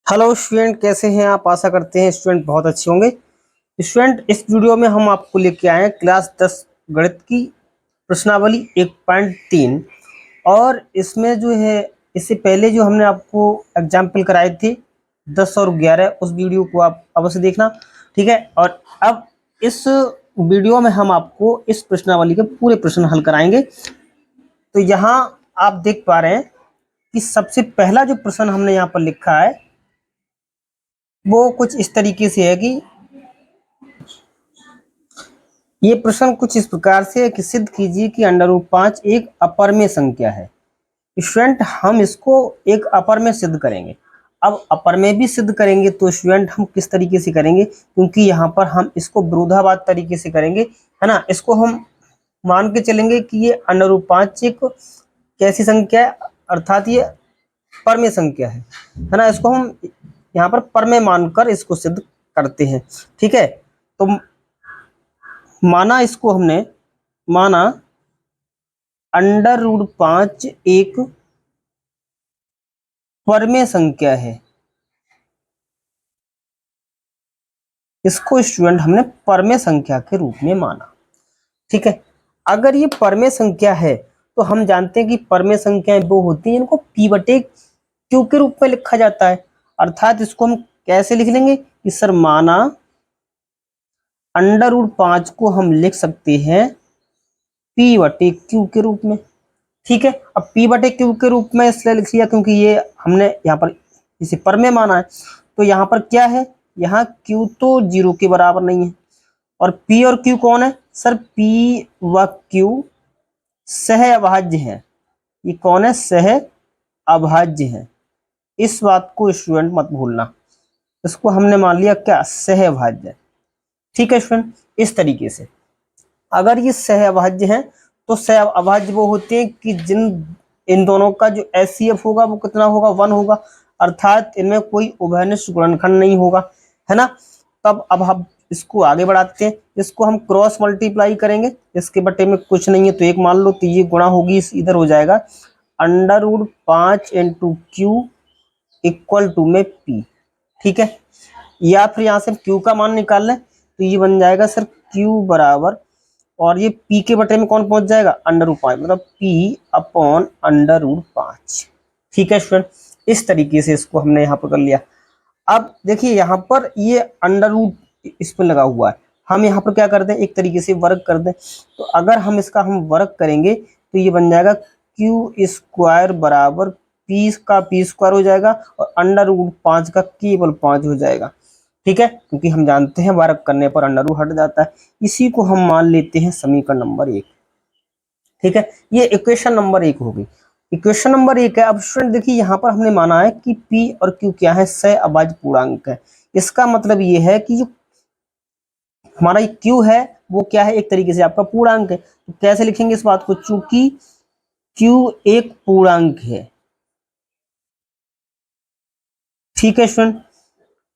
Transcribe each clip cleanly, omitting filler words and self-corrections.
Hello student, कैसे हैं आप? आशा करते हैं स्टूडेंट बहुत अच्छे होंगे। स्टूडेंट, इस वीडियो में हम आपको लेके आए हैं क्लास 10 गणित की प्रश्नावली 1.3। और इसमें जो है, इससे पहले जो हमने आपको एग्जाम्पल कराए थे 10 और 11, उस वीडियो को आप अवश्य देखना, ठीक है। और अब इस वीडियो में हम आपको इस प्रश्नावली के पूरे प्रश्न हल कराएंगे। तो यहाँ आप देख पा रहे हैं कि सबसे पहला जो प्रश्न हमने यहाँ पर लिखा है वो कुछ इस तरीके से है कि ये प्रश्न कुछ इस प्रकार से है कि सिद्ध कीजिए कि √5 एक अपरमेय संख्या है। स्टूडेंट, हम इसको एक अपर में सिद्ध करेंगे। अब अपर में भी सिद्ध करेंगे तो स्टूडेंट हम किस तरीके से करेंगे, क्योंकि यहाँ पर हम इसको विरोधाभास तरीके से करेंगे, है ना। इसको हम मान के चलेंगे कि ये √5 एक कैसी संख्या है, अर्थात ये परमेय संख्या है ना। इसको हम यहाँ पर परमेय मानकर इसको सिद्ध करते हैं, ठीक है। तो माना, इसको हमने माना √5 एक परमेय संख्या है। इसको स्टूडेंट हमने परमेय संख्या के रूप में माना, ठीक है। अगर ये परमेय संख्या है तो हम जानते हैं कि परमेय संख्याएं वो होती हैं इनको p/q के रूप में लिखा जाता है। अर्थात इसको हम कैसे लिख लेंगे कि सर, माना √5 को हम लिख सकते हैं p/q के रूप में, ठीक है। अब p/q के रूप में इसलिए लिख लिया क्योंकि ये हमने यहाँ पर इसे परमेय माना है। तो यहाँ पर क्या है, यहाँ q तो 0 के बराबर नहीं है, और p और q कौन है सर? p व q सह अभाज्य है। ये कौन है? सह अभाज्य है। इस बात को स्टूडेंट मत भूलना। इसको हमने मान लिया क्या? सह अभाज्य, ठीक है स्टूडेंट। इस तरीके से अगर ये सह अभाज्य है तो सह अभाज्य वो होते हैं कि इन दोनों का जो HCF होगा वो कितना होगा? 1 होगा। अर्थात इनमें कोई उभयनिष्ठ गुणनखंड नहीं होगा, है ना। तब अब हम इसको आगे बढ़ाते हैं। इसको हम क्रॉस मल्टीप्लाई करेंगे, इसके बटे में कुछ नहीं है तो एक मान लो, तो ये गुणा होगी, इधर हो जाएगा √5 × q इक्वल टू में p, ठीक है। या फिर यहाँ से q का मान निकाल लें तो ये बन जाएगा सर q बराबर, और ये p के बटे में कौन पहुंच जाएगा? √5, मतलब p/√5, ठीक है स्टूडेंट। इस तरीके से इसको हमने यहाँ पर कर लिया। अब देखिए, यहाँ पर ये अंडर रूट इस पर लगा हुआ है। हम यहाँ पर क्या कर दें, एक तरीके से वर्ग कर दें। तो अगर हम इसका वर्ग करेंगे तो ये बन जाएगा q² बराबर p का p² हो जाएगा, और √5 का केवल 5 हो जाएगा, ठीक है। क्योंकि हम जानते हैं वर्ग करने पर अंडर रूट हट जाता है। इसी को हम मान लेते हैं समीकरण नंबर 1, ठीक है। ये इक्वेशन नंबर 1 होगी। इक्वेशन नंबर 1 है। अब स्टूडेंट देखिए, यहाँ पर हमने माना है कि p और q क्या है? सह अभाज्य पूर्णांक है। इसका मतलब ये है कि जो हमारा ये q है वो क्या है? एक तरीके से आपका पूर्णांक है। तो कैसे लिखेंगे इस बात को? चूंकि q एक पूर्णांक है, ठीक है स्टूडेंट।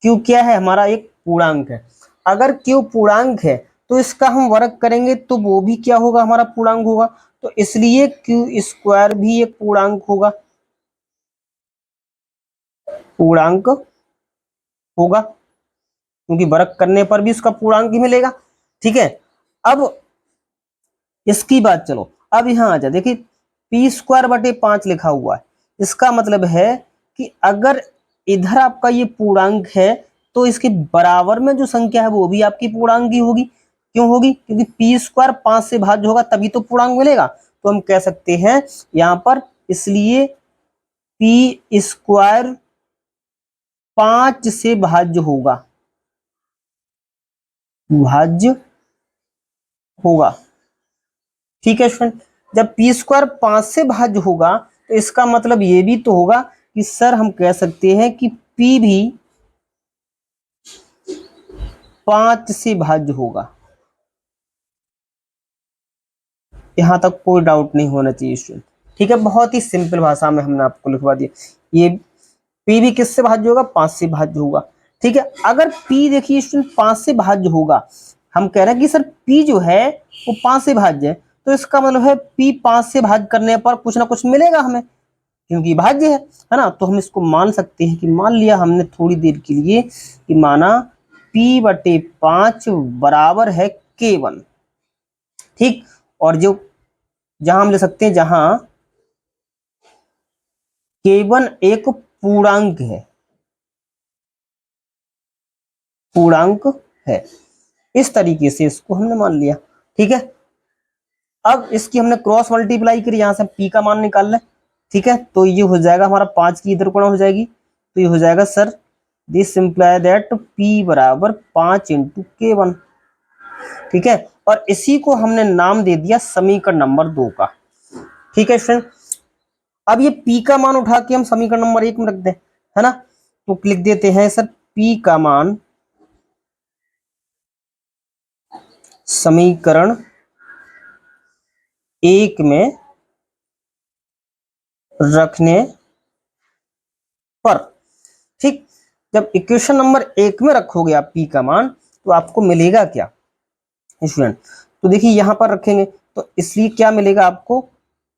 q क्या है? हमारा एक पूर्णांक है। अगर q पूर्णांक है तो इसका हम वर्ग करेंगे तो वो भी क्या होगा? हमारा पूर्णांक होगा। तो इसलिए q² भी एक पूर्णांक होगा, पूर्णांक होगा, क्योंकि वर्ग करने पर भी इसका पूर्णांक ही मिलेगा, ठीक है। अब इसकी बात चलो, अब यहाँ आ जा। देखिए, p²/5 लिखा हुआ है। इसका मतलब है कि अगर इधर आपका ये पूर्णांक है तो इसके बराबर में जो संख्या है वो भी आपकी पूर्णांक ही होगी। क्यों होगी? क्योंकि p² 5 से भाज्य होगा तभी तो पूर्णांक मिलेगा। तो हम कह सकते हैं यहाँ पर, इसलिए p² 5 से भाज्य होगा, भाज्य होगा, ठीक है स्टूडेंट। जब p² 5 से भाज्य होगा तो इसका मतलब ये भी तो होगा कि सर, हम कह सकते हैं कि p भी 5 से भाज्य होगा। यहां तक कोई डाउट नहीं होना चाहिए स्टूडेंट, ठीक है। बहुत ही सिंपल भाषा में हमने आपको लिखवा दिया। ये p भी किससे भाज्य होगा? 5 से भाज्य होगा, ठीक है। अगर p देखिए स्टूडेंट 5 से भाज्य होगा, हम कह रहे हैं कि सर p जो है वो 5 से भाज्य है, तो इसका मतलब है p 5 से भाज्य करने पर कुछ ना कुछ मिलेगा हमें, क्योंकि भाज्य है ना। तो हम इसको मान सकते हैं कि मान लिया हमने थोड़ी देर के लिए कि माना p/5 बराबर है k1, ठीक। और जो जहां हम ले सकते हैं जहां k1 एक पूर्णांक है, पूर्णांक है, इस तरीके से इसको हमने मान लिया, ठीक है। अब इसकी हमने क्रॉस मल्टीप्लाई करी, यहां से हम p का मान निकाल लें, ठीक है। तो ये हो जाएगा हमारा 5 की इधर गुणा हो जाएगी, तो ये हो जाएगा sir this imply that p बराबर 5 × k1, ठीक है। और इसी को हमने नाम दे दिया समीकरण नंबर 2 का, ठीक है फ्रेंड। अब ये p का मान उठा के हम समीकरण नंबर 1 में रख दें, है ना। तो लिख देते हैं सर p का मान समीकरण 1 में रखने पर, ठीक। जब इक्वेशन नंबर 1 में रखोगे आप p का मान, तो आपको मिलेगा क्या स्टूडेंट। तो देखिए यहां पर रखेंगे तो इसलिए क्या मिलेगा आपको,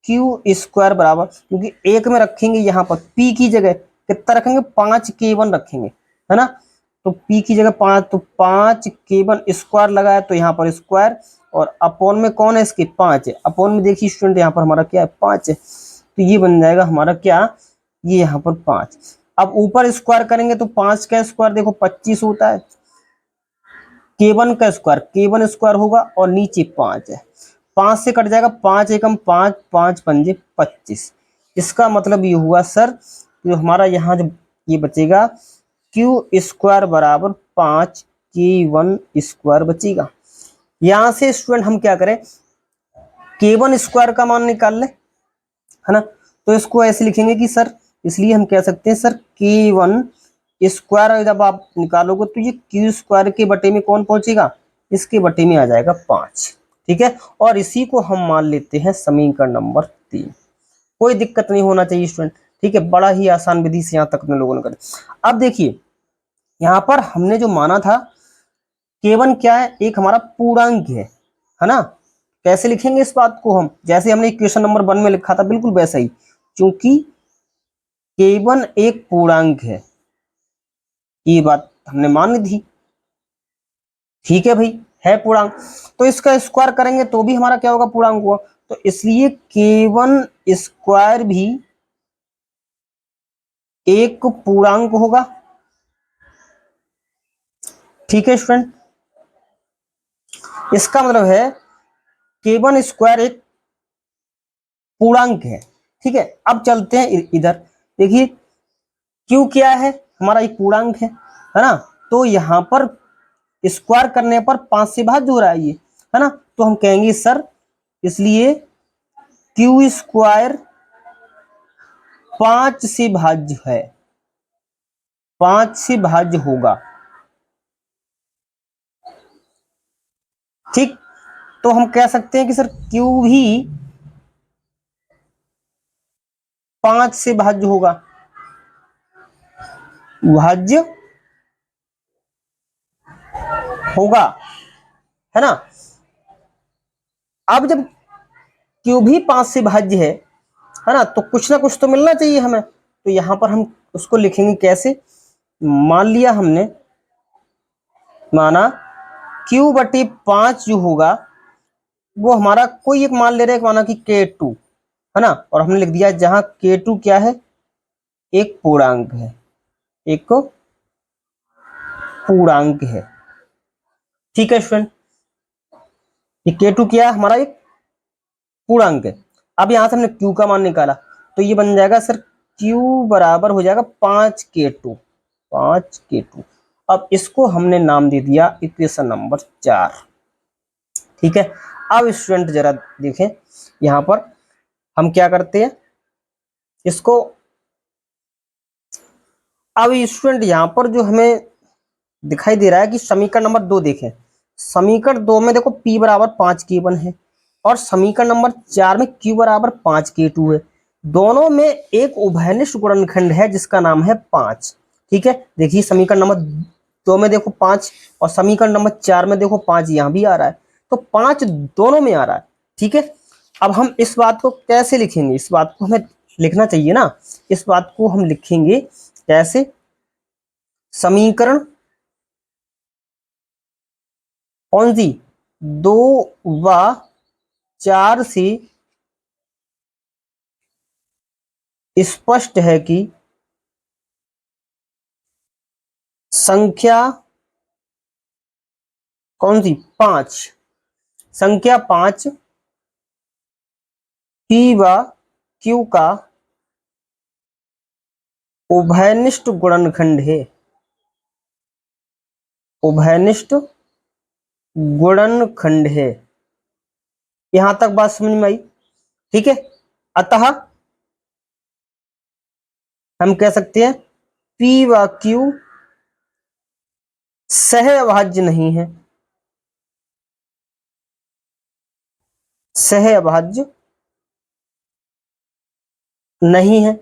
q² बराबर, क्योंकि 1 में रखेंगे यहां पर p की जगह कितना रखेंगे, 5k1 रखेंगे, है ना। तो p की जगह 5, तो 5k1 स्क्वायर लगाया, तो यहाँ पर स्क्वायर, और अपॉन में कौन है इसके 5 है, अपॉन में देखिए स्टूडेंट यहाँ पर हमारा क्या है 5 है, तो ये बन जाएगा हमारा क्या, ये यहाँ पर 5। अब ऊपर स्क्वायर करेंगे तो 5 का स्क्वायर देखो 25 होता है, k1 का स्क्वायर k1 स्क्वायर होगा, और नीचे 5 है, 5 से कट जाएगा, 5 एकम 5, 5 पंजे 25। इसका मतलब ये हुआ सर, जो हमारा यहाँ जो ये बचेगा q² बराबर 5 k1 स्क्वायर बचेगा। यहां से स्टूडेंट हम क्या करें, k1 स्क्वायर का मान निकाल ले, है ना। तो इसको ऐसे लिखेंगे कि सर, इसलिए हम कह सकते हैं सर k1 स्क्वायर जब आप निकालोगे तो ये q² के बटे में कौन पहुंचेगा, इसके बटे में आ जाएगा 5, ठीक है। और इसी को हम मान लेते हैं समीकरण नंबर 3। कोई दिक्कत नहीं होना चाहिए स्टूडेंट, ठीक है। बड़ा ही आसान विधि से यहाँ तक अपने लोगों ने कर। अब देखिए यहाँ पर हमने जो माना था k1 क्या है, एक हमारा पूर्णांक है ना। कैसे लिखेंगे इस बात को हम, जैसे हमने इक्वेशन नंबर 1 में लिखा था बिल्कुल वैसा ही, क्योंकि k1 एक पूर्णांक ये बात हमने मान ली थी, ठीक है भाई, है पूर्णांक, तो इसका स्क्वायर करेंगे तो भी हमारा क्या होगा, पूर्णांक हुआ। तो इसलिए k1 स्क्वायर भी एक पूर्णांक होगा, ठीक है स्टूडेंट। इसका मतलब है k1 स्क्वायर एक पूर्णांक है, ठीक है। अब चलते हैं इधर, देखिए q क्या है, हमारा एक पूर्णांक है ना। तो यहां पर स्क्वायर करने पर 5 से भाज्य हो रहा है ये, है ना। तो हम कहेंगे सर इसलिए q स्क्वायर 5 से भाज्य है, 5 से भाज्य होगा, ठीक। तो हम कह सकते हैं कि सर q भी 5 से भाज्य होगा, भाज्य होगा, है ना। अब जब q भी 5 से भाज्य है ना, तो कुछ ना कुछ तो मिलना चाहिए हमें। तो यहां पर हम उसको लिखेंगे कैसे, मान लिया हमने, माना q/5 जो होगा वो हमारा कोई एक मान ले रहे हैं, माना कि k2, है ना। और हमने लिख दिया जहां k2 क्या है, एक पूर्णांक है, एक पूर्णांक है, ठीक है स्टूडेंट। ये k2 क्या है, हमारा एक पूर्णांक है। अब यहां से हमने q का मान निकाला, तो ये बन जाएगा सर q बराबर हो जाएगा 5k2, 5k2। अब इसको हमने नाम दे दिया इक्वेशन नंबर 4, ठीक है। अब स्टूडेंट जरा देखें, यहां पर हम क्या करते हैं इसको, अब स्टूडेंट यहां पर जो हमें दिखाई दे रहा है कि समीकरण नंबर 2 देखें, समीकरण 2 में देखो p बराबर 5k1 है, और समीकरण नंबर 4 में q बराबर 5k2 है। दोनों में एक उभयनिष्ठ गुणनखंड है जिसका नाम है 5, ठीक है। देखिए समीकरण नंबर 2 में देखो 5, और समीकरण नंबर 4 में देखो 5 यहां भी आ रहा है, तो 5 दोनों में आ रहा है, ठीक है। अब हम इस बात को कैसे लिखेंगे, इस बात को हमें लिखना चाहिए ना। इस बात को हम लिखेंगे कैसे, समीकरण कौन सी, 2 व 4 से स्पष्ट है कि संख्या कौन सी, 5, संख्या 5 पी व क्यू का उभयनिष्ठ गुणनखंड है, उभयनिष्ठ गुणनखंड है। यहां तक बात समझ में आई, ठीक है। अतः हम कह सकते हैं पी व क्यू सहअभाज्य नहीं है, सहअभाज्य नहीं है,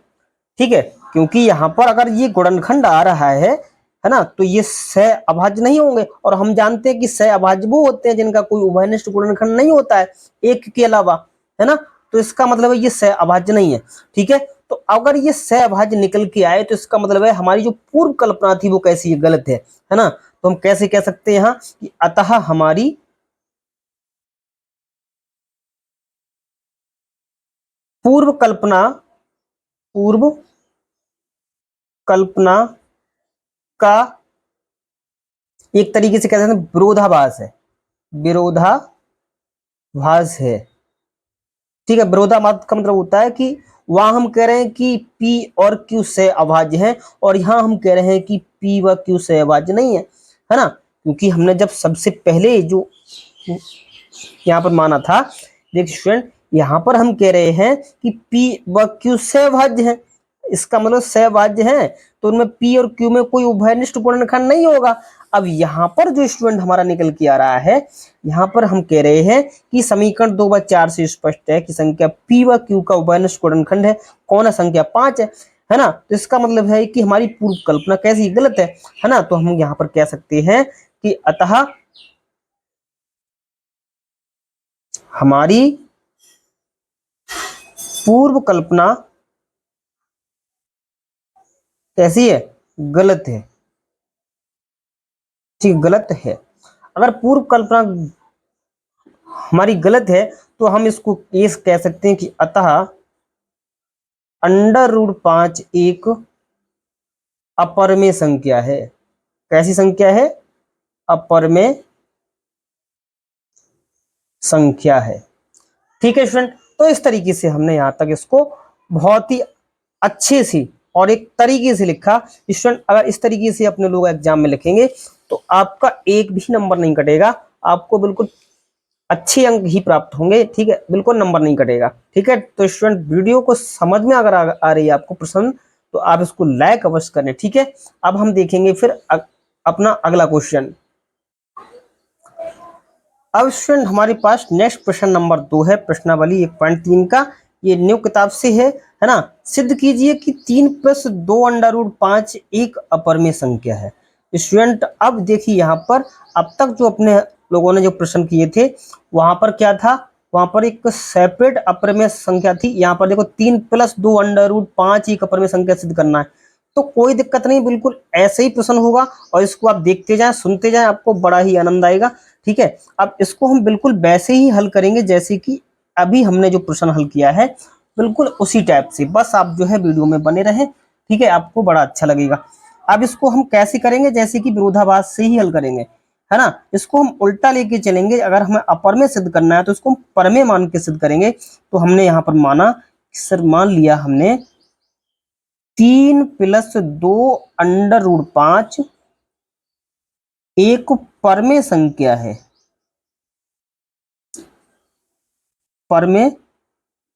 ठीक है। क्योंकि यहां पर अगर ये गुणनखंड आ रहा है ना, तो ये सहअभाज्य नहीं होंगे। और हम जानते हैं कि सहअभाज्य वो होते हैं जिनका कोई उभयनिष्ठ गुणनखंड नहीं होता है एक के अलावा, है ना। तो इसका मतलब है ये सहअभाज्य नहीं है, ठीक है। तो अगर ये सहअभाज्य निकल के आए तो इसका मतलब है हमारी जो पूर्व कल्पना थी वो कैसी है, गलत है ना। तो हम कैसे कह सकते हैं यहां कि अतः हमारी पूर्व कल्पना, पूर्व कल्पना का एक तरीके से कह सकते हैं विरोधाभास है, विरोधाभास है, ठीक है। विरोधाभास का मतलब होता है कि वहां हम कह रहे हैं कि P और Q से अभाज्य है और यहां हम कह रहे हैं कि P व Q से अभाज्य नहीं है ना। क्योंकि हमने जब सबसे पहले जो यहां पर माना था, देखिए स्टूडेंट, यहां पर हम कह रहे हैं कि P व Q से अभाज्य है, इसका मतलब सहभाज्य है, तो उनमें P और Q में कोई उभयनिष्ठ गुणनखंड नहीं होगा। अब यहाँ पर जो स्टूडेंट हमारा निकल के आ रहा है, यहाँ पर हम कह रहे हैं कि समीकरण 2 व 4 से स्पष्ट है कि संख्या P व Q का उभयनिष्ठ गुणनखंड है, कौन है, संख्या 5 है ना। तो इसका मतलब है कि हमारी पूर्व कल्पना कैसी, गलत है ना। तो हम यहाँ पर कह सकते हैं कि अतः हमारी पूर्व कल्पना कैसी है, गलत है, ठीक, गलत है। अगर पूर्व कल्पना हमारी गलत है तो हम इसको ये कह सकते हैं कि अतः √5 एक अपरमेय संख्या है। कैसी संख्या है, अपरमेय संख्या है, ठीक है स्टूडेंट। तो इस तरीके से हमने यहां तक इसको बहुत ही अच्छे से और एक तरीके से लिखा। स्टूडेंट अगर इस तरीके से अपने लोग एग्जाम में लिखेंगे तो आपका एक भी नंबर नहीं कटेगा, आपको बिल्कुल अच्छे अंक ही प्राप्त होंगे, ठीक है, बिल्कुल नंबर नहीं कटेगा, ठीक है। तो स्टूडेंट वीडियो को समझ में अगर आ रही है आपको पसंद, तो आप इसको लाइक अवश्य करें, ठीक है। अब हम देखेंगे फिर अपना अगला क्वेश्चन। अब स्टूडेंट हमारे पास नेक्स्ट प्रश्न नंबर 2 है, प्रश्नावली 1.3 का, ये न्यू किताब से है ना। सिद्ध कीजिए कि 3 + 2 √5 एक अपरमेय संख्या है। स्टूडेंट अब देखिए यहाँ पर अब तक जो अपने लोगों ने जो प्रश्न किए थे वहां पर क्या था, वहां पर एक सेपरेट अपरमेय संख्या थी। यहाँ पर देखो 3 + 2 √5 एक अपरमेय संख्या सिद्ध करना है, तो कोई दिक्कत नहीं, बिल्कुल ऐसे ही प्रश्न होगा और इसको आप देखते जाएं, सुनते जाएं, आपको बड़ा ही आनंद आएगा, ठीक है। अब इसको हम बिल्कुल वैसे ही हल करेंगे जैसे कि अभी हमने जो प्रश्न हल किया है, बिल्कुल उसी टाइप से, बस आप जो है वीडियो में बने रहें, ठीक है, आपको बड़ा अच्छा लगेगा। अब इसको हम कैसे करेंगे, जैसे कि विरोधाभास से ही हल करेंगे, है ना। इसको हम उल्टा लेके चलेंगे, अगर हमें अपरमेय सिद्ध करना है तो इसको हम परमेय मान के सिद्ध करेंगे। तो हमने यहाँ पर माना, सर मान लिया हमने 3 + 2 √5 एक परमेय संख्या है, परमेय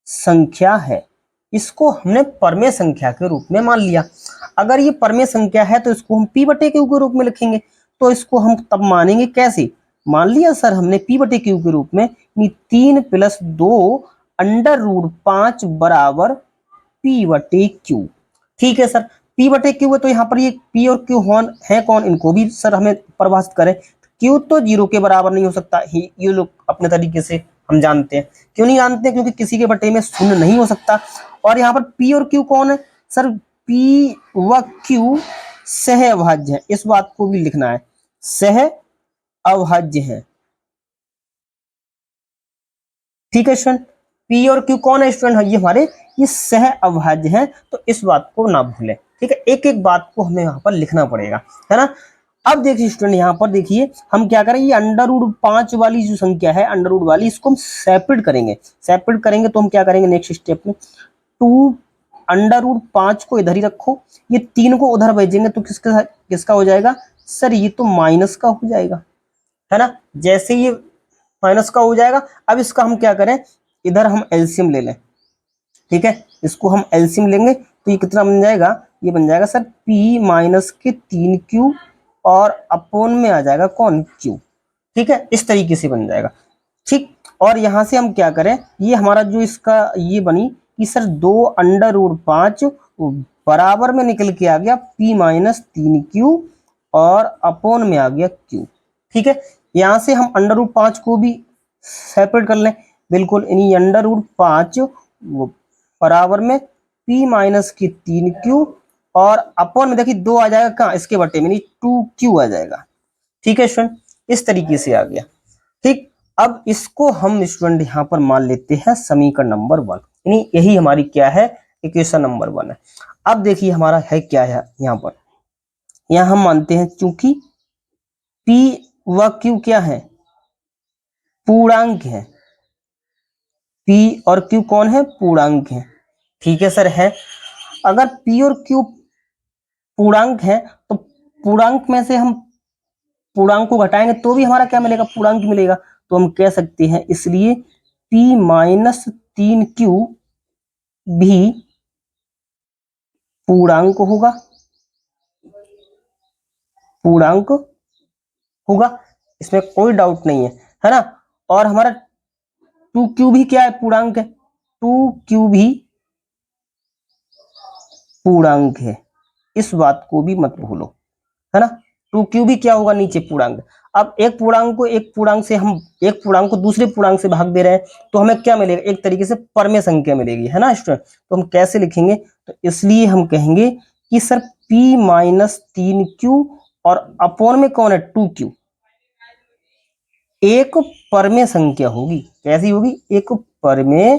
संख्या है, इसको हमने परमेय संख्या के रूप में मान लिया। अगर ये परमेय संख्या है तो इसको हम P/Q के रूप में लिखेंगे। तो इसको हम तब मानेंगे कैसे, मान लिया सर हमने P/Q के रूप में, 3 + 2 √5 बराबर P/Q, ठीक है सर। P/Q है तो यहाँ पर ये P और Q है कौन, इनको भी सर हमें परिभाषित करें। Q तो 0 के बराबर नहीं हो सकता, ये लोग अपने तरीके से हम जानते हैं। क्यों नहीं जानते? क्योंकि किसी के बटे में शून्य नहीं हो सकता। और यहाँ पर पी और क्यू कौन है सर? पी व क्यू सह अभाज्य है, इस बात को भी लिखना है, सह अभाज्य है। ठीक है स्टूडेंट, पी और क्यू कौन है स्टूडेंट? ये हमारे ये सह अभाज्य हैं, तो इस बात को ना भूलें। ठीक है, एक एक बात को हमें यहाँ पर लिखना पड़ेगा, है ना। अब देखिए स्टूडेंट, यहाँ पर देखिए हम क्या करें, ये अंडर रूट 5 वाली जो संख्या है, अंडर रूट वाली, इसको हम सेपरेट करेंगे। सेपरेट करेंगे तो हम क्या करेंगे नेक्स्ट स्टेप में, 2 अंडर रूट 5 को इधर ही रखो, ये 3 को उधर भेजेंगे तो किसका हो जाएगा सर? ये तो माइनस का हो जाएगा, है ना। जैसे ये माइनस का हो जाएगा, अब इसका हम क्या करें, इधर हम एलसीएम ले लें। ठीक है, इसको हम एलसीएम लेंगे तो ये कितना बन जाएगा? ये बन जाएगा सर p माइनस के 3q और अपोन में आ जाएगा कौन? q। ठीक है, इस तरीके से बन जाएगा। ठीक, और यहां से हम क्या करें, ये हमारा जो इसका ये बनी कि सर 2 अंडर रूट 5 बराबर में निकल के आ गया p माइनस 3q और अपोन में आ गया q। ठीक है, यहां से हम अंडर रूट 5 को भी सेपरेट कर लें, बिल्कुल, यानी अंडर रूट 5 बराबर में p माइनस की 3q और अपोन में देखिए 2 आ जाएगा कहाँ? इसके बटे में, 2q आ जाएगा। ठीक है स्टूडेंट, इस तरीके से आ गया। ठीक, अब इसको हम स्टूडेंट यहाँ पर मान लेते हैं समीकरण नंबर 1, यानी यही हमारी क्या है? इक्वेशन नंबर 1 है। अब देखिए हमारा है क्या है यहाँ पर, यहाँ हम मानते हैं चूंकि p व q क्या है? पूर्णांक है। p और q कौन है? पूर्णांक है। ठीक है सर, है। अगर p और q पूर्णांक है तो पूर्णांक में से हम पूर्णांक को घटाएंगे तो भी हमारा क्या मिलेगा? पूर्णांक मिलेगा। तो हम कह सकते हैं इसलिए p माइनस 3q भी पूर्णांक होगा, पूर्णांक होगा, इसमें कोई डाउट नहीं है ना। और हमारा 2q भी क्या है? पूर्णांक है, 2q भी पूर्णांक है, इस बात को भी मत भूलो, है ना। 2q भी क्या होगा? नीचे पूर्णांक। अब एक पूर्णांक को एक पूर्णांक से हम एक पूर्णांक को दूसरे पूर्णांक से भाग दे रहे हैं तो हमें क्या मिलेगा? एक तरीके से परमेय संख्या मिलेगी, है ना स्टूडेंट। तो हम कैसे लिखेंगे? तो इसलिए हम कहेंगे कि सर p माइनस 3q और अपोन में कौन है? 2q एक परमेय संख्या होगी। कैसी होगी? एक परमेय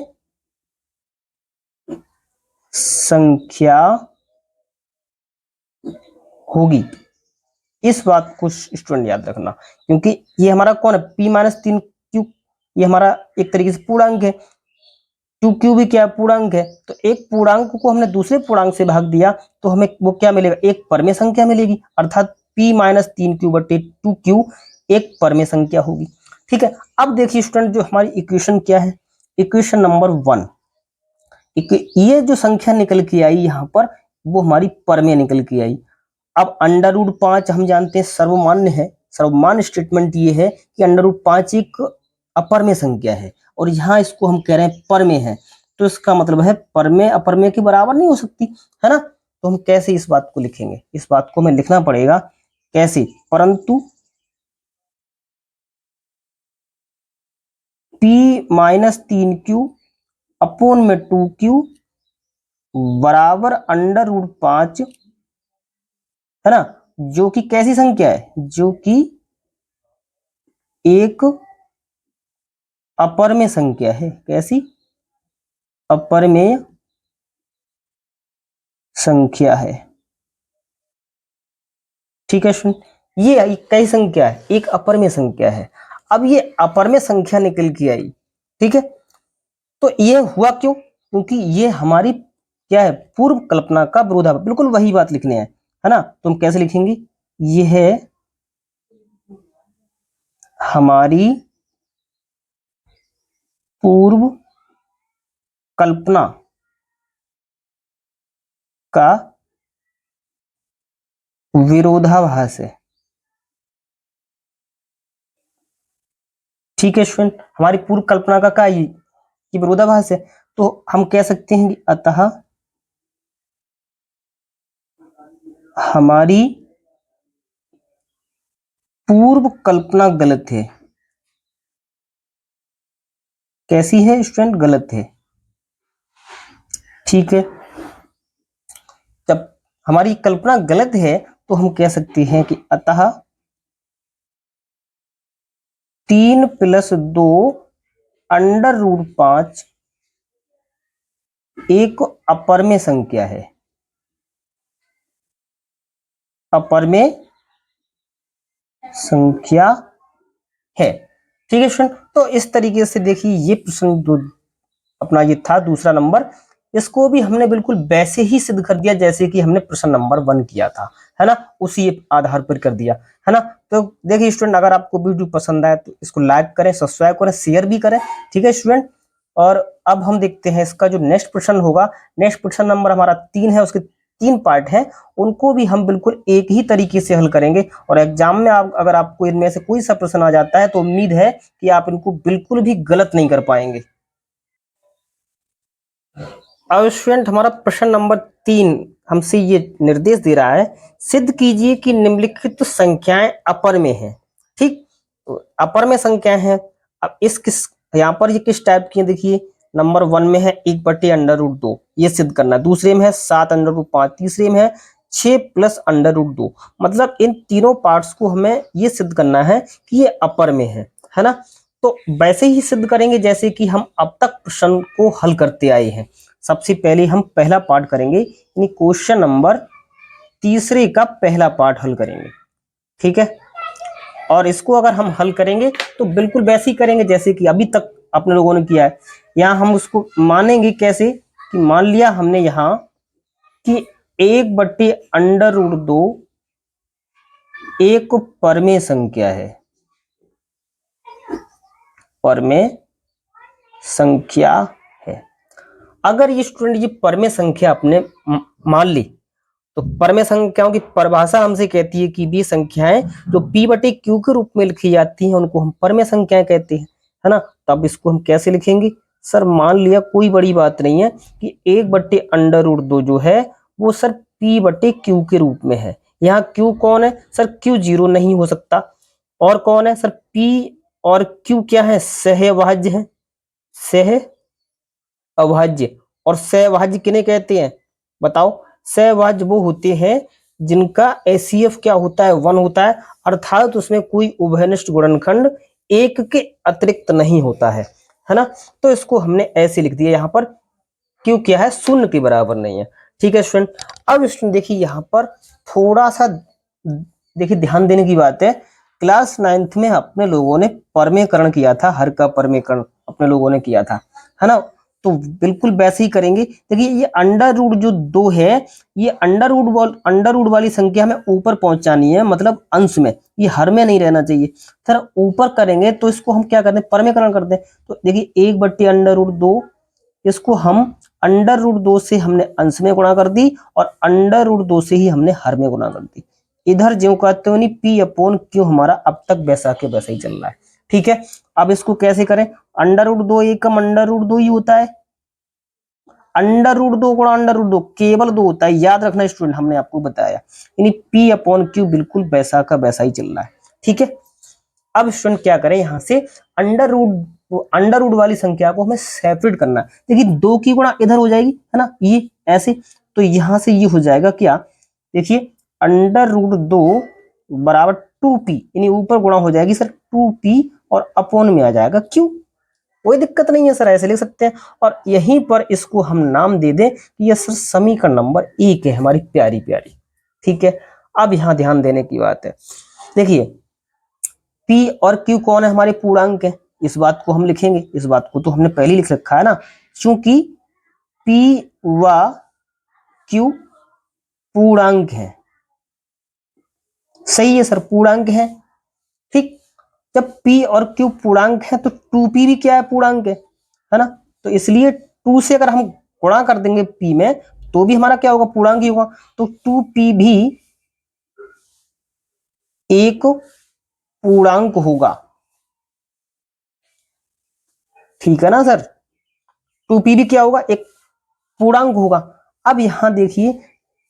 संख्या होगी, इस बात को स्टूडेंट याद रखना, क्योंकि ये हमारा कौन है? p माइनस 3q, ये हमारा एक तरीके से पूर्णांक है, 2q भी क्या है? पूर्णांक है। तो एक पूर्णांक को हमने दूसरे पूर्णांक से भाग दिया तो हमें वो क्या मिलेगा? एक परमेय संख्या मिलेगी, अर्थात p माइनस 3q बटे 2q एक परमेय संख्या होगी। ठीक है, अब देखिए स्टूडेंट, जो हमारी इक्वेशन क्या है? इक्वेशन नंबर 1, ये जो संख्या निकल के आई यहाँ पर, वो हमारी परमेय निकल के आई। अब अंडर रूट 5 हम जानते हैं सर्वमान्य है, सर्वमान्य स्टेटमेंट ये है कि अंडर रूट 5 एक अपरमेय संख्या है और यहाँ इसको हम कह रहे हैं परमेय है, तो इसका मतलब है परमेय अपरमेय के बराबर नहीं हो सकती, है ना। तो हम कैसे इस बात को लिखेंगे? इस बात को हमें लिखना पड़ेगा कैसे? परंतु p माइनस 3q अपोन में 2q बराबर अंडर रूट 5, है ना, जो कि कैसी संख्या है? जो कि एक अपरमेय संख्या है। कैसी? अपरमेय संख्या है। ठीक है सुन, ये कई संख्या है, एक अपरमेय संख्या है। अब ये अपरमेय संख्या निकल के आई, ठीक है, तो ये हुआ क्यों? क्योंकि ये हमारी क्या है? पूर्व कल्पना का विरोधाभास, बिल्कुल वही बात लिखने है ना। तो हम कैसे लिखेंगे? ये है हमारी पूर्व कल्पना का विरोधाभास है। ठीक है स्टूडेंट, हमारी पूर्व कल्पना का क्या ये विरोधाभास है। तो हम कह सकते हैं कि अतः हमारी पूर्व कल्पना गलत है। कैसी है स्टूडेंट? गलत है। ठीक है, जब हमारी कल्पना गलत है तो हम कह सकते हैं कि अतः 3+2 √5 एक अपरमेय संख्या है। अपरमेय संख्या है। ठीक है स्टूडेंट, तो इस तरीके से देखिए ये प्रश्न अपना ये था दूसरा नंबर, इसको भी हमने बिल्कुल वैसे ही सिद्ध कर दिया जैसे कि हमने प्रश्न नंबर 1 किया था, है ना, उसी आधार पर कर दिया, है ना। तो देखिए स्टूडेंट, अगर आपको वीडियो पसंद आए तो इसको लाइक करें, सब्सक्राइब करें, शेयर भी करें। ठीक है स्टूडेंट, और अब हम देखते हैं इसका जो नेक्स्ट प्रश्न होगा। नेक्स्ट प्रश्न नंबर हमारा 3 है, उसके 3 पार्ट हैं, उनको भी हम बिल्कुल एक ही तरीके से हल करेंगे। और एग्जाम में अगर आपको इनमें से कोई सा प्रश्न आ जाता है तो उम्मीद है कि आप इनको बिल्कुल भी गलत नहीं कर पाएंगे। अब स्टूडेंट, हमारा प्रश्न नंबर 3 हमसे ये निर्देश दे रहा है, सिद्ध कीजिए कि निम्नलिखित संख्याएं अपर में हैं। ठीक, अपर में संख्याएं हैं। अब इस किस यहाँ पर ये किस टाइप की है? देखिए, नंबर 1 में है 1/√2, ये सिद्ध करना है। दूसरे में है 7/5, तीसरे में है 6+√2। मतलब इन तीनों पार्ट्स को हमें ये सिद्ध करना है कि ये अपर में है ना। तो वैसे ही सिद्ध करेंगे जैसे कि हम अब तक प्रश्न को हल करते आए हैं। सबसे पहले हम पहला पार्ट करेंगे, यानी क्वेश्चन नंबर तीसरे का पहला पार्ट हल करेंगे। ठीक है, और इसको अगर हम हल करेंगे तो बिल्कुल वैसे ही करेंगे जैसे कि अभी तक अपने लोगों ने किया है। यहाँ हम उसको मानेंगे कैसे कि मान लिया हमने यहाँ कि 1/√2 एक परमेय संख्या है, परमेय संख्या है। अगर ये स्टूडेंट ये परमेय संख्या अपने मान ली, तो परमेय संख्याओं की परिभाषा हमसे कहती है कि वे संख्याएं जो p/q के रूप में लिखी जाती हैं उनको हम परमेय संख्याएं कहते हैं, है ना। तब इसको हम कैसे लिखेंगे? सर मान लिया कोई बड़ी बात नहीं है कि 1/√2 जो है वो सर p/q के रूप में है। यहाँ q कौन है? सर q 0 नहीं हो सकता। और कौन है? सर p और q क्या है? सहअभाज्य है, सह अभाज्य। और सहअभाज्य किन्हें कहते हैं बताओ? सहअभाज्य वो होते हैं जिनका एचसीएफ क्या होता है? 1 होता है, अर्थात उसमें कोई उभयनिष्ठ गुणनखंड एक के अतिरिक्त नहीं होता है ना। तो इसको हमने ऐसे लिख दिया यहाँ पर, क्यों क्या है? 0 के बराबर नहीं है। ठीक है स्टूडेंट, अब स्टूडेंट देखिए यहाँ पर थोड़ा सा देखिए ध्यान देने की बात है। क्लास 9th में अपने लोगों ने परमेयकरण किया था, हर का परमेयकरण अपने लोगों ने किया था, है ना। तो बिल्कुल वैसे ही करेंगे। देखिए ये अंडर रूट जो 2 है, ये अंडर रूट वाली संख्या हमें ऊपर पहुंचानी है, मतलब अंश में, ये हर में नहीं रहना चाहिए। सर ऊपर करेंगे तो इसको हम क्या करते हैं? परमेयकरण करते हैं। तो देखिए 1/√2 इसको हम अंडर रूट 2 से हमने अंश में गुणा कर दी और अंडर रूट 2 से ही हमने हर में गुणा कर दी। इधर ज्यों कहते हो नहीं p/q हमारा अब तक वैसा के वैसा ही चल रहा है। ठीक है, अब इसको कैसे करें? अंडर रूट 2 एकम अंडर रूट 2 ही होता है। अंडर रूट 2 गुणा अंडर रूट 2 केवल 2 होता है, याद रखना स्टूडेंट, हमने आपको बताया। यानी p/q बिल्कुल वैसा का वैसा ही चल रहा है। ठीक है, अब स्टूडेंट क्या करें? यहां से अंडर रूट वाली संख्या को हमें सेपरेट करना है। देखिए 2 की गुणा इधर हो जाएगी, है ना, ये ऐसे। तो यहां से ये हो जाएगा क्या? देखिए अंडर रूट 2 बराबर 2p, यानी ऊपर गुणा हो जाएगी सर 2p और अपॉन में आ जाएगा q। कोई दिक्कत नहीं है सर, ऐसे लिख सकते हैं। और यहीं पर इसको हम नाम दे दें कि ये सर समीकरण नंबर 1 है, हमारी प्यारी प्यारी। ठीक है, अब यहां ध्यान देने की बात है। देखिए p और q कौन है? हमारे पूर्णांक है। इस बात को हम लिखेंगे, इस बात को तो हमने पहले ही लिख रखा है ना, क्योंकि p व q पूर्णांक है। सही है सर, पूर्णांक है। ठीक, जब p और q पूर्णांक है तो 2p भी क्या है? पूर्णांक है ना। तो इसलिए 2 से अगर हम गुणा कर देंगे p में तो भी हमारा क्या होगा? पूर्णांक ही होगा। तो 2p भी एक पूर्णांक होगा। ठीक है ना सर, 2p भी क्या होगा? एक पूर्णांक होगा। अब यहां देखिए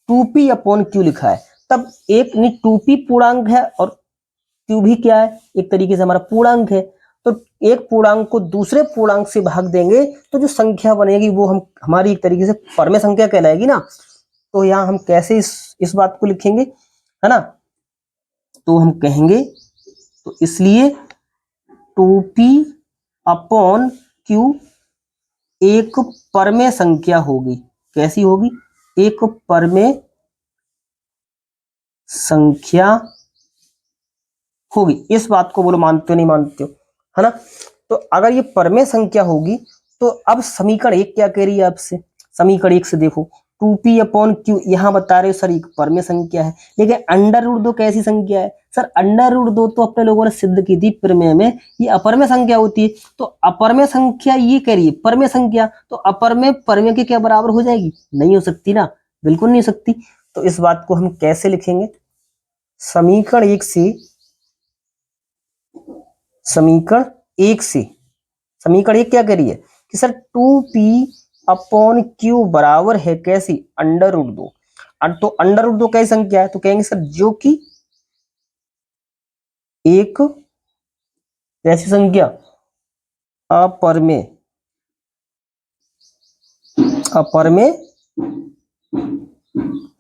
2p/q लिखा है, तब एक नहीं 2p पूर्णांक है और q भी क्या है? एक तरीके से हमारा पूर्णांक है। तो एक पूर्णांक को दूसरे पूर्णांक से भाग देंगे तो जो संख्या बनेगी वो हमारी एक तरीके से परमेय संख्या कहलाएगी ना। तो यहाँ हम कैसे इस बात को लिखेंगे, है ना। तो हम कहेंगे तो इसलिए 2p अपॉन q एक परमेय संख्या होगी। कैसी होगी? एक परमेय संख्या होगी। इस बात को बोलो मानते हो नहीं मानते हो, है ना। तो अगर ये परमेय संख्या होगी तो अब समीकरण एक क्या कह रही है आपसे? समीकरण एक से देखो 2p अपॉन क्यू, यहाँ बता रहे हो सर एक परमेय संख्या है, लेकिन अंडर रूट 2 कैसी संख्या है? सर अंडर रूट 2 तो अपने लोगों ने सिद्ध की थी प्रमेय में, ये अपरमेय संख्या होती है। तो अपरमेय संख्या ये कह रही है परमेय संख्या, तो अपरमेय परमेय के क्या बराबर हो जाएगी? नहीं हो सकती ना, बिल्कुल नहीं हो सकती। तो इस बात को हम कैसे लिखेंगे? समीकरण एक से समीकरण एक क्या कह रही है कि सर 2p अपॉन क्यू बराबर है कैसी? Under root 2। तो अंडर रूट 2 कैसी संख्या है? तो कहेंगे सर जो कि एक कैसी संख्या? अपरमेय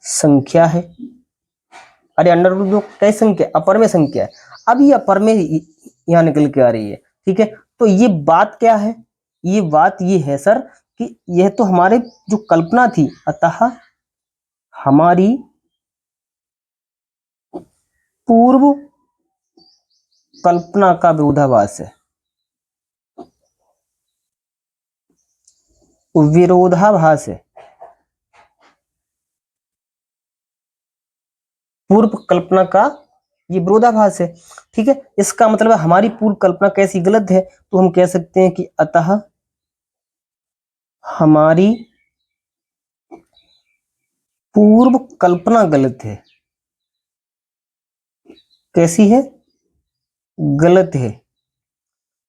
संख्या है। अरे अंडर रूट 2 कैसी संख्या? अपरमेय संख्या है। अब ये अपरमेय यहां निकल के आ रही है, ठीक है। तो ये बात क्या है? ये बात ये है सर कि यह तो हमारे जो कल्पना थी, अतः हमारी पूर्व कल्पना का विरोधाभास है। विरोधाभास है, पूर्व कल्पना का ये विरोधाभास है, ठीक है। इसका मतलब है हमारी पूर्व कल्पना कैसी? गलत है। तो हम कह सकते हैं कि अतः हमारी पूर्व कल्पना गलत है। कैसी है? गलत है,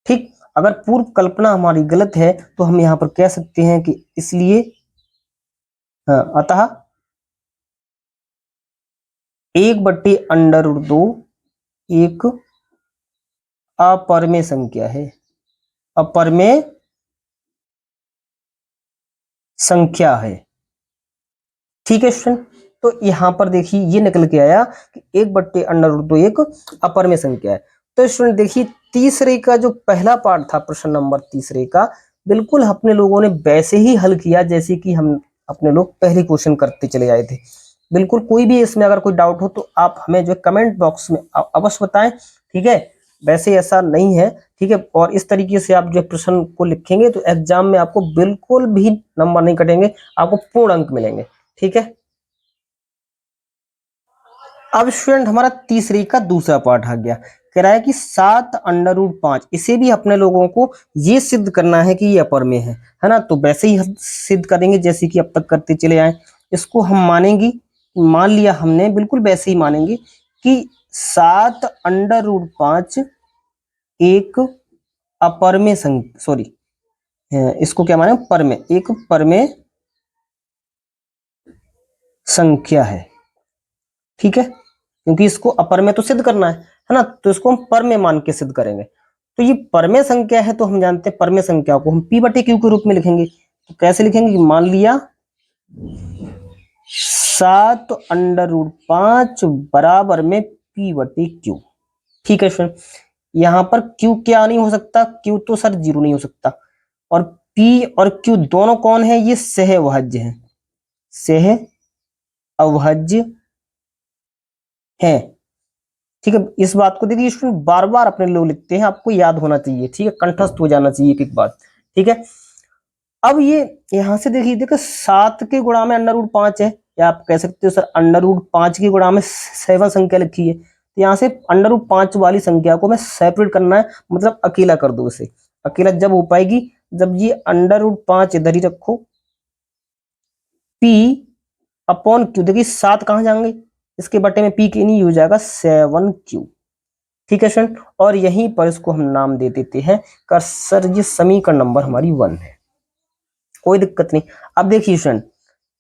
ठीक। अगर पूर्व कल्पना हमारी गलत है तो हम यहां पर कह सकते हैं कि इसलिए अतः 1/√2 एक अपरमेय संख्या है। अपरमेय संख्या है, ठीक है स्टूडेंट। तो यहां पर देखिए ये निकल के आया कि 1/√2 एक अपरमेय संख्या है। तो स्टूडेंट देखिए तीसरे का जो पहला पार्ट था, प्रश्न नंबर तीसरे का, बिल्कुल अपने लोगों ने वैसे ही हल किया जैसे कि हम अपने लोग पहले क्वेश्चन करते चले आए थे। बिल्कुल कोई भी इसमें अगर कोई डाउट हो तो आप हमें जो कमेंट बॉक्स में अवश्य बताएं, ठीक है। वैसे ऐसा नहीं है, ठीक है। और इस तरीके से आप जो प्रश्न को लिखेंगे तो एग्जाम में आपको बिल्कुल भी नंबर नहीं कटेंगे, आपको पूर्ण अंक मिलेंगे, ठीक है। अब स्टूडेंट हमारा तीसरे का दूसरा पार्ट आ गया, कह रहा है कि 7√5, इसे भी अपने लोगों को ये सिद्ध करना है कि ये अपरमेय है ना। तो वैसे ही हम सिद्ध करेंगे जैसे कि अब तक करते चले आए। इसको हम मानेंगे, मान लिया हमने, बिल्कुल वैसे ही मानेंगे कि 7√5 एक अपरमेय संख्या, सॉरी इसको क्या माने? परमेय, एक परमेय संख्या है, ठीक है। क्योंकि इसको अपरमेय तो सिद्ध करना है ना, तो इसको हम परमेय मान के सिद्ध करेंगे। तो ये परमेय संख्या है, तो हम जानते हैं परमेय संख्या को हम p/q के रूप में लिखेंगे। तो कैसे लिखेंगे कि मान लिया 7√5 बराबर में p/q, ठीक है स्टूडेंट। यहां पर q क्या नहीं हो सकता? q तो सर 0 नहीं हो सकता। और p और q दोनों कौन है? ये सहअविभाज्य है, सहअविभाज्य है, ठीक है। इस बात को देखिए स्टूडेंट बार बार अपने लोग लिखते हैं, आपको याद होना चाहिए, ठीक है, कंठस्थ हो जाना चाहिए एक बात, ठीक है। अब ये यहां से देखिए 7 के गुणा में √5 है, या आप कह सकते हो सर √5 के गुणा में 7 संख्या लिखी है। तो यहाँ से √5 वाली संख्या को मैं सेपरेट करना है, मतलब अकेला कर दो इसे। अकेला जब हो पाएगी जब ये √5 इधर ही रखो, p/q, देखिए 7 कहां जाएंगे? इसके बटे में p के नहीं हो जाएगा 7q, ठीक है स्टूडेंट। और यहीं पर इसको हम नाम दे देते हैं कर सर ये समीकरण नंबर हमारी 1 है, कोई दिक्कत नहीं। अब देखिए स्टूडेंट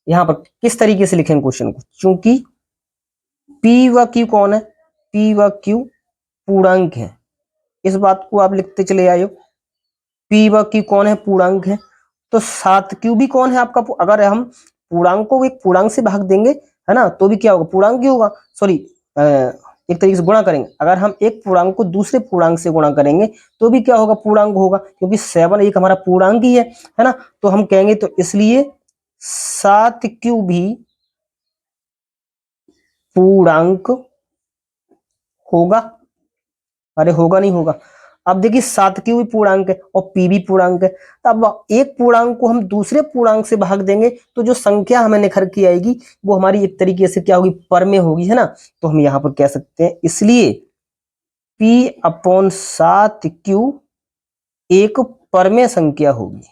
यहां पर किस तरीके से लिखेंगे क्वेश्चन को, क्योंकि p व q कौन है? p व q पूर्णांक है, इस बात को आप लिखते चले आए हो। पी व क्यू कौन है, पूर्णांक है। तो 7q भी कौन है आपका, अगर हम पूर्णांक को एक पूर्णांक से भाग देंगे है ना, तो भी क्या होगा, पूर्णांक ही होगा। सॉरी, एक तरीके से गुणा करेंगे, अगर हम एक पूर्णांक को दूसरे पूर्णांक से गुणा करेंगे तो भी क्या होगा, पूर्णांक होगा, क्योंकि 7 एक हमारा पूर्णांक ही है ना। तो हम कहेंगे तो इसलिए 7q भी पूर्णांक होगा। अरे होगा नहीं होगा। अब देखिए 7q भी पूर्णांक है और p भी पूर्णांक है, तो अब एक पूर्णांक को हम दूसरे पूर्णांक से भाग देंगे तो जो संख्या हमें निखर की आएगी वो हमारी एक तरीके से क्या होगी, परमेय होगी, है ना। तो हम यहां पर कह सकते हैं इसलिए p/7q एक परमेय संख्या होगी।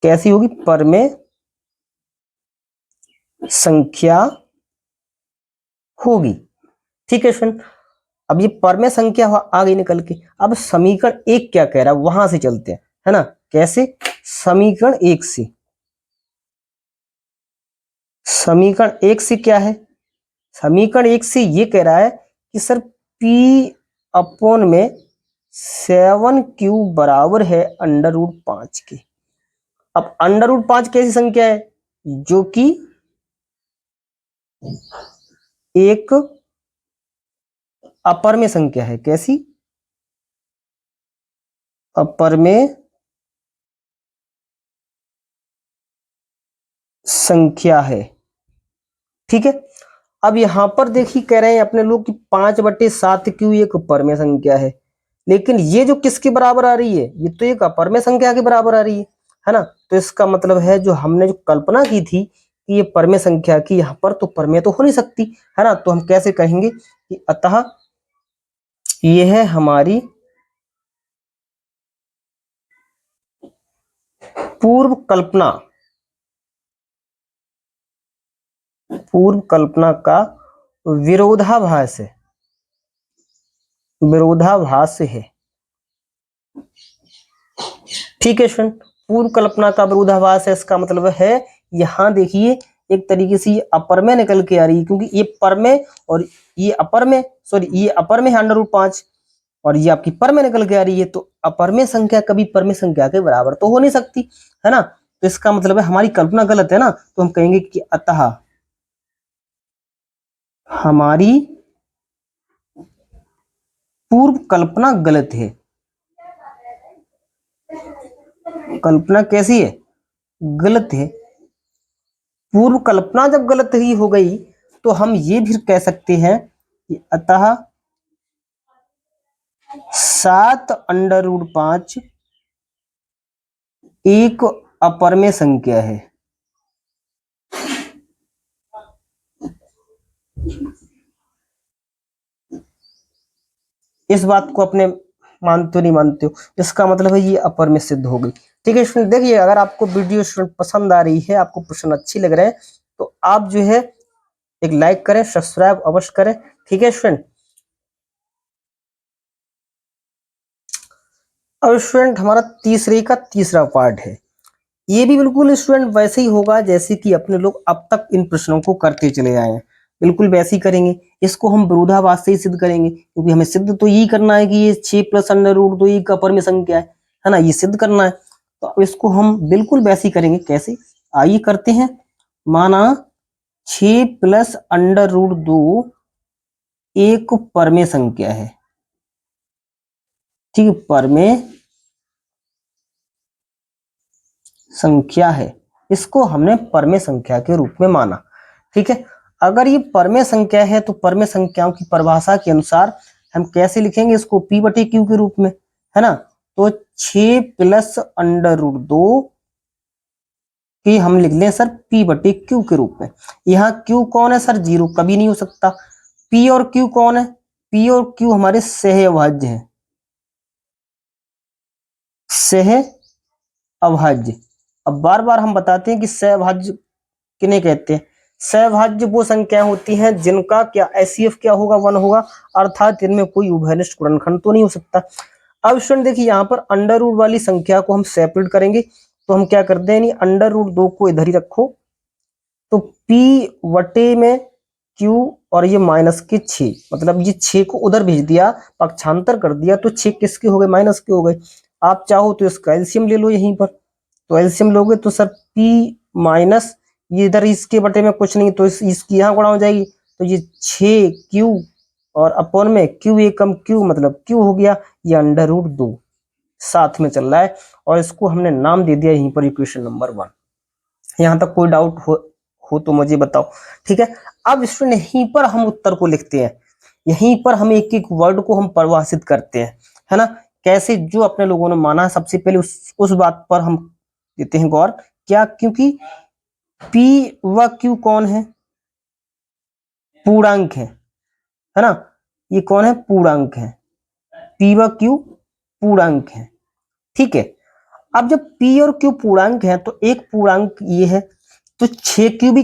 कैसी होगी, परमेय संख्या होगी। ठीक है फ्रेंड, अब ये परमेय संख्या आ गई निकल के। अब समीकरण 1 क्या कह रहा है वहां से चलते हैं, है ना। कैसे, समीकरण 1 से, समीकरण 1 से क्या है, समीकरण 1 से ये कह रहा है कि सर p/में 7q बराबर है √5 के। अब √5 कैसी संख्या है, जो कि एक अपरमेय संख्या है। कैसी, अपरमेय संख्या है। ठीक है, अब यहां पर देखिए कह रहे हैं अपने लोग कि 5/7q एक परमेय संख्या है, लेकिन ये जो किसके बराबर आ रही है, ये तो एक अपरमेय संख्या के बराबर आ रही है ना। तो इसका मतलब है जो हमने जो कल्पना की थी कि ये परमेय संख्या की, यहाँ पर तो परमेय तो हो नहीं सकती, है ना। तो हम कैसे कहेंगे कि अतः ये है हमारी पूर्व कल्पना, पूर्व कल्पना का विरोधाभास है, विरोधाभास है। ठीक है फ्रेंड, पूर्व कल्पना का विरोधाभास है, इसका मतलब है यहां देखिए एक तरीके से ये अपरमेय निकल के आ रही है, क्योंकि ये परमेय और ये अपरमेय, सॉरी ये अपरमेय है √5 और ये आपकी परमेय निकल के आ रही है। तो अपरमेय संख्या कभी परमेय संख्या के बराबर तो हो नहीं सकती, है ना। तो इसका मतलब है हमारी कल्पना गलत है ना। तो हम कहेंगे कि अतः हमारी पूर्व कल्पना गलत है। कल्पना कैसी है, गलत है। पूर्व कल्पना जब गलत ही हो गई तो हम ये भी कह सकते हैं कि अतः 7√5 एक अपरमेय संख्या है। इस बात को अपने मानते हो नहीं मानते हो, इसका मतलब है ये अपरमेय सिद्ध हो गई। ठीक है स्टूडेंट, देखिए अगर आपको वीडियो स्टूडेंट पसंद आ रही है, आपको प्रश्न अच्छी लग रहे हैं, तो आप जो है एक लाइक करें, सब्सक्राइब अवश्य करें। ठीक है स्टूडेंट, अब स्टूडेंट हमारा तीसरे का तीसरा पार्ट है। ये भी बिल्कुल स्टूडेंट वैसे ही होगा जैसे कि अपने लोग अब तक इन प्रश्नों को करते चले आए हैं, बिल्कुल वैसे ही करेंगे। इसको हम विरोधाभास से ही सिद्ध करेंगे, क्योंकि हमें सिद्ध तो यही करना है कि ये 6+√2 एक अपरमेय संख्या है ना, ये सिद्ध करना है। तो अब इसको हम बिल्कुल वैसे ही करेंगे। कैसे, आइए करते हैं। माना 6+√2 एक परमेय संख्या है। ठीक है, परमेय संख्या है, इसको हमने परमेय संख्या के रूप में माना। ठीक है, अगर ये परमेय संख्या है तो परमेय संख्याओं की परिभाषा के अनुसार हम कैसे लिखेंगे इसको, p/q के रूप में, है ना। तो 6+√2 कि हम लिख लें सर p/q के रूप में। यहाँ q कौन है सर, 0 कभी नहीं हो सकता। p और q कौन है, p और q हमारे सह अभाज्य हैं, सह अभाज्य। अब बार बार हम बताते हैं कि सहअभाज्य किन्हें कहते हैं। सहअभाज्य वो संख्या होती हैं जिनका क्या HCF क्या होगा, 1 होगा, अर्थात इनमें कोई उभयनिष्ठ गुणनखंड तो नहीं हो सकता। अब स्टूडेंट देखिए यहाँ पर अंडर रूट वाली संख्या को हम सेपरेट करेंगे, तो हम क्या करते हैं, √2 को इधर ही रखो, तो p/में क्यू और ये माइनस के 6, मतलब ये 6 को उधर भेज दिया, पक्षांतर कर दिया, तो 6 किसके हो गए, माइनस के हो गए। आप चाहो तो इसका एलसीएम ले लो यहीं पर, तो एलसीएम लोगे तो सर p माइनस ये इधर इसके बटे में कुछ नहीं, तो इसकी यहाँ गुणा हो जाएगी, तो ये 6q और अपॉन में q एकम q मतलब q हो गया, ये √2 साथ में चल रहा है, और इसको हमने नाम दे दिया यहीं पर इक्वेशन नंबर 1। यहाँ तक कोई डाउट हो तो मुझे बताओ, ठीक है। अब स्टूडेंट यहीं पर हम उत्तर को लिखते हैं, यहीं पर हम एक एक वर्ड को हम परिभाषित करते हैं, है ना, कैसे जो अपने लोगों ने माना है। सबसे पहले उस बात पर हम देते हैं गौर, क्या, क्योंकि p व q कौन है, पूर्णांक है ना, ये कौन है, पूर्णांक है, p व q पूर्णांक है, ठीक है। अब जब p और q पूर्णांक है तो एक पूर्णांक ये है, तो 6q भी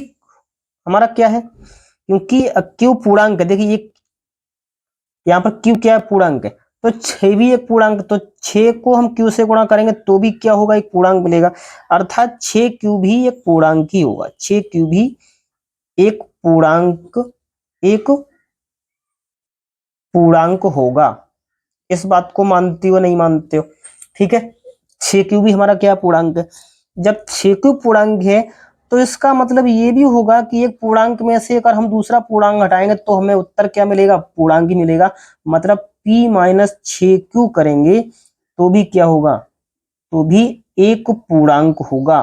हमारा क्या है, क्योंकि q पूर्णांक है, देखिए ये यहाँ पर q क्या है, पूर्णांक है, तो 6 भी एक पूर्णांक, तो 6 को हम q से गुणा करेंगे तो भी क्या होगा, एक पूर्णांक मिलेगा, अर्थात 6q भी एक पूर्णांक ही होगा, 6q भी एक पूर्णांक होगा। इस बात को मानते हो नहीं मानते हो, ठीक है। 6q भी हमारा क्या पूर्णांक है, जब 6q पूर्णांक है तो इसका मतलब ये भी होगा कि एक पूर्णांक में से अगर हम दूसरा पूर्णांक हटाएंगे तो हमें उत्तर क्या मिलेगा, पूर्णांक ही मिलेगा, मतलब p माइनस 6q करेंगे तो भी क्या होगा, तो भी एक पूर्णांक होगा।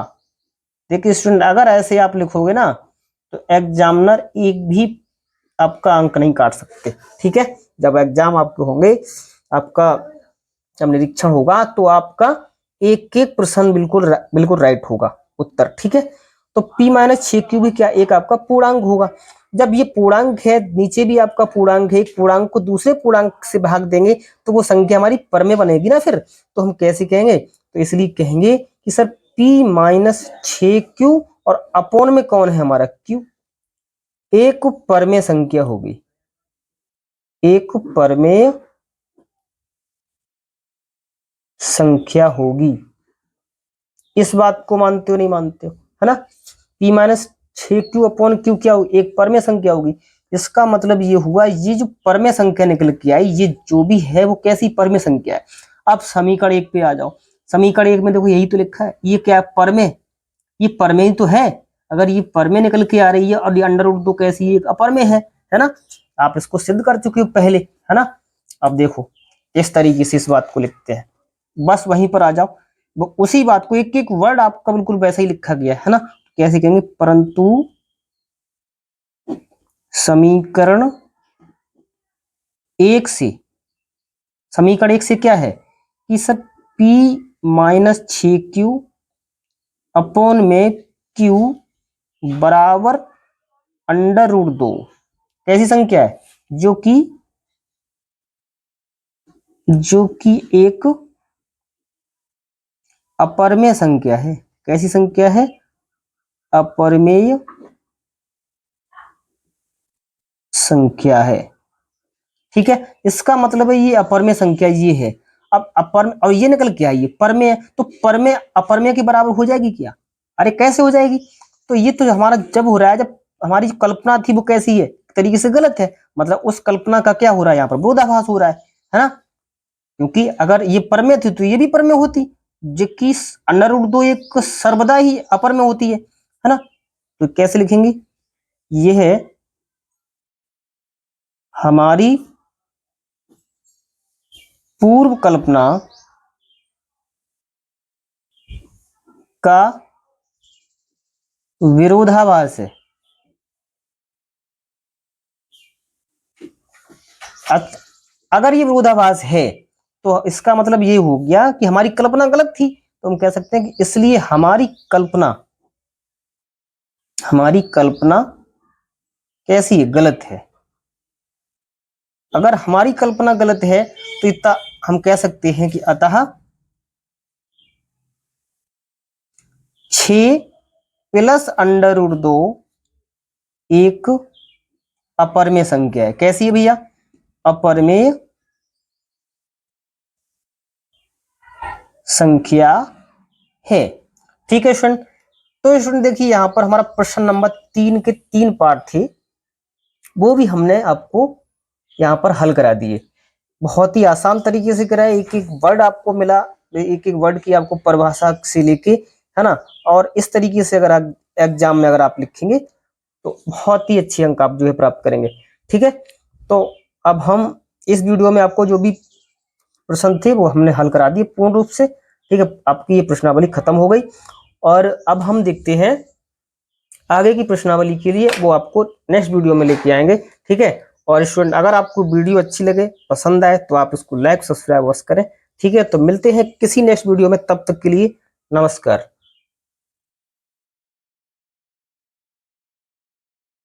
देखिए स्टूडेंट, अगर ऐसे आप लिखोगे ना तो एग्जामिनर एक भी आपका अंक नहीं काट सकते, ठीक है। जब एग्जाम आपके होंगे, आपका जब निरीक्षण होगा तो आपका एक एक प्रश्न बिल्कुल राइट होगा उत्तर, ठीक है। तो p माइनस 6q भी क्या, एक आपका पूर्णांक होगा। जब ये पूर्णांक है, नीचे भी आपका पूर्णांक है, एक पूर्णांक को दूसरे पूर्णांक से भाग देंगे तो वो संख्या हमारी परमे बनेगी ना, फिर तो हम कैसे कहेंगे, तो इसलिए कहेंगे कि सर p माइनस 6q और अपोन में कौन है हमारा q, एक परमेय संख्या होगी, एक परमेय संख्या होगी। इस बात को मानते हो नहीं मानते हो, है ना। p minus 6q upon q क्या होगी, एक परमेय संख्या होगी। इसका मतलब ये हुआ, ये जो परमेय संख्या निकल के आई, ये जो भी है वो कैसी परमेय संख्या है। अब समीकरण 1 पे आ जाओ, समीकरण 1 में देखो यही तो लिखा है, ये क्या है, परमेय, ये परमेय तो है। अगर ये परमेय निकल के आ रही है और ये √2 कैसी एक अपरमेय है ना, आप इसको सिद्ध कर चुके हो पहले, है ना। अब देखो इस तरीके से इस बात को लिखते हैं, बस वहीं पर आ जाओ, वो उसी बात को एक एक वर्ड आपका बिल्कुल वैसा ही लिखा गया है ना। कैसे कहेंगे, परंतु समीकरण 1 से, समीकरण 1 से क्या है कि sir p minus 6q upon में q बराबर √2 कैसी संख्या है, जो कि एक अपरमेय संख्या है। कैसी संख्या है, अपरमेय संख्या है, ठीक है। इसका मतलब है ये अपरमेय संख्या ये है। अब अपर और ये निकल के आई, ये परमेय, तो परमेय अपरमेय के बराबर हो जाएगी क्या, अरे कैसे हो जाएगी, तो ये तो हमारा जब हो रहा है, जब हमारी जो कल्पना थी वो कैसी है, एक तरीके से गलत है, मतलब उस कल्पना का क्या हो रहा है, यहाँ पर विरोधाभास हो रहा है ना। क्योंकि अगर ये परमेय थी तो ये भी परमेय होती, जो कि √2 एक सर्वदा ही अपर में होती है ना। तो कैसे लिखेंगे, ये है हमारी पूर्व कल्पना का विरोधाभास है। अगर ये विरोधाभास है तो इसका मतलब ये हो गया कि हमारी कल्पना गलत थी, तो हम कह सकते हैं कि इसलिए हमारी कल्पना कैसी है, गलत है। अगर हमारी कल्पना गलत है तो इतना हम कह सकते हैं कि अतः 6 प्लस √2 एक अपरमेय संख्या है। कैसी है भैया, अपरमेय संख्या है, ठीक है स्टूडेंट। तो स्टूडेंट देखिए यहाँ पर हमारा प्रश्न नंबर 3 के 3 पार्ट थे, वो भी हमने आपको यहाँ पर हल करा दिए। बहुत ही आसान तरीके से कराए, एक एक वर्ड आपको मिला, एक एक वर्ड की आपको परिभाषा से लेके, है ना। और इस तरीके से अगर आप एग्जाम में अगर आप लिखेंगे तो बहुत ही अच्छे अंक आप जो है प्राप्त करेंगे। ठीक है, तो अब हम इस वीडियो में आपको जो भी प्रश्न थे वो हमने हल करा दिए पूर्ण रूप से। ठीक है, आपकी ये प्रश्नावली खत्म हो गई और अब हम देखते हैं आगे की प्रश्नावली के लिए, वो आपको नेक्स्ट वीडियो में लेके आएंगे। ठीक है, और स्टूडेंट अगर आपको वीडियो अच्छी लगे, पसंद आए, तो आप इसको लाइक सब्सक्राइब करें। ठीक है, तो मिलते हैं किसी नेक्स्ट वीडियो में, तब तक के लिए नमस्कार।